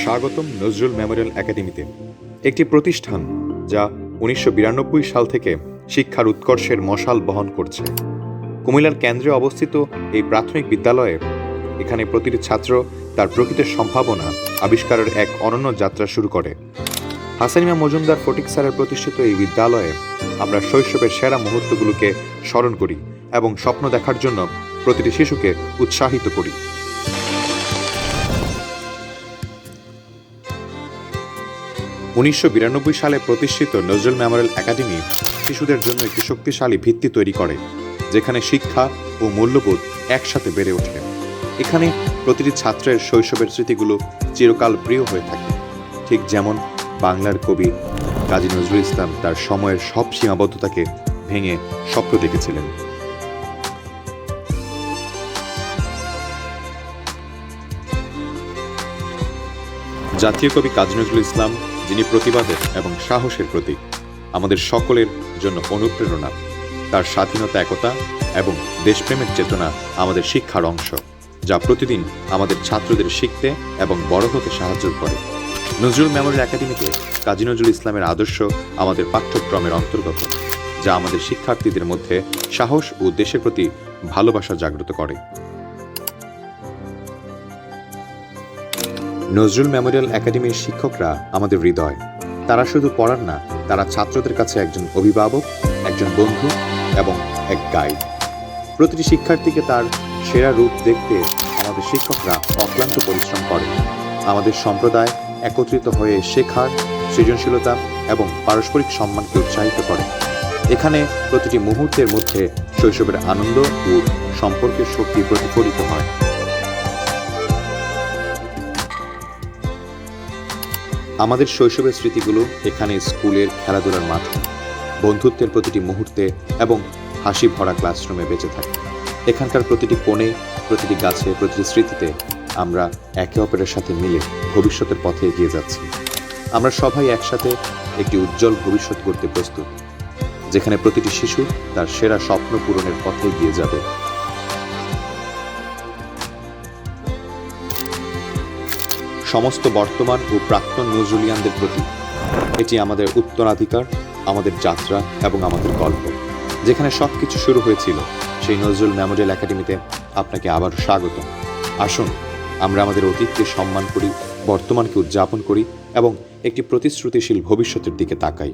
স্বাগতম নজরুল মেমোরিয়াল একাডেমিতে, একটি প্রতিষ্ঠান যা ১৯৯২ সাল থেকে শিক্ষার উৎকর্ষের মশাল বহন করছে। কুমিল্লার কেন্দ্রে অবস্থিত এই প্রাথমিক বিদ্যালয়ে এখানে প্রতিটি ছাত্র তার প্রকৃত সম্ভাবনা আবিষ্কারের এক অনন্য যাত্রা শুরু করে। হাসানিমা মজুমদার ফটিক স্যারের প্রতিষ্ঠিত এই বিদ্যালয়ে আমরা শৈশবের সেরা মুহূর্তগুলোকে স্মরণ করি এবং স্বপ্ন দেখার জন্য প্রতিটি শিশুকে উৎসাহিত করি। উনিশশো সালে প্রতিষ্ঠিত নজরুল মেমোরিয়াল একাডেমি শিশুদের জন্য একটি শক্তিশালী ভিত্তি তৈরি করে, যেখানে শিক্ষা ও মূল্যবোধ একসাথে বেড়ে ওঠে। এখানে প্রতিটি ছাত্রের শৈশবের স্মৃতিগুলো চিরকাল প্রিয় হয়ে থাকে, ঠিক যেমন বাংলার কবি কাজী নজরুল ইসলাম তার সময়ের সব সীমাবদ্ধতাকে ভেঙে স্বপ্ন দেখেছিলেন। জাতীয় কবি কাজী নজরুল ইসলাম, যিনি প্রতিবাদের এবং সাহসের প্রতীক, আমাদের সকলের জন্য অনুপ্রেরণা। তার স্বাধীনতা, একতা এবং দেশপ্রেমের চেতনা আমাদের শিক্ষার অংশ, যা প্রতিদিন আমাদের ছাত্রদের শিখতে এবং বড় হতে সাহায্য করে। নজরুল মেমোরিয়াল একাডেমিতে কাজী নজরুল ইসলামের আদর্শ আমাদের পাঠ্যক্রমের অন্তর্গত, যা আমাদের শিক্ষার্থীদের মধ্যে সাহস ও দেশের প্রতি ভালোবাসা জাগ্রত করে। নজরুল মেমোরিয়াল একাডেমির শিক্ষকরা আমাদের হৃদয়। তারা শুধু পড়ান না, তারা ছাত্রদের কাছে একজন অভিভাবক, একজন বন্ধু এবং এক গাইড। প্রতিটি শিক্ষার্থীকে তার সেরা রূপ দেখতে আমাদের শিক্ষকরা অক্লান্ত পরিশ্রম করেন। আমাদের সম্প্রদায় একত্রিত হয়ে শেখার, সৃজনশীলতা এবং পারস্পরিক সম্মানকে উৎসাহিত করে। এখানে প্রতিটি মুহূর্তের মধ্যে শৈশবের আনন্দ ও সম্পর্কের শক্তি প্রতিফলিত হয়। আমাদের শৈশবের স্মৃতিগুলো এখানে স্কুলের খেলাধুলার মাঠে, বন্ধুত্বের প্রতিটি মুহূর্তে এবং হাসি ভরা ক্লাসরুমে বেঁচে থাকে। এখানকার প্রতিটি কোণে, প্রতিটি গাছে, প্রতিটি স্মৃতিতে আমরা একে অপরের সাথে মিলে ভবিষ্যতের পথে এগিয়ে যাচ্ছি। আমরা সবাই একসাথে একটি উজ্জ্বল ভবিষ্যৎ গড়তে প্রস্তুত, যেখানে প্রতিটি শিশু তার সেরা স্বপ্ন পূরণের পথে এগিয়ে যাবে। সমস্ত বর্তমান ও প্রাক্তন নজরুলিয়ানদের প্রতি এটি আমাদের উত্তরাধিকার, আমাদের যাত্রা এবং আমাদের গল্প। যেখানে সবকিছু শুরু হয়েছিল, সেই নজরুল মেমোরিয়াল একাডেমিতে আপনাকে আবার স্বাগত। আসুন আমরা আমাদের অতীতকে সম্মান করি, বর্তমানকে উদযাপন করি এবং একটি প্রতিশ্রুতিশীল ভবিষ্যতের দিকে তাকাই।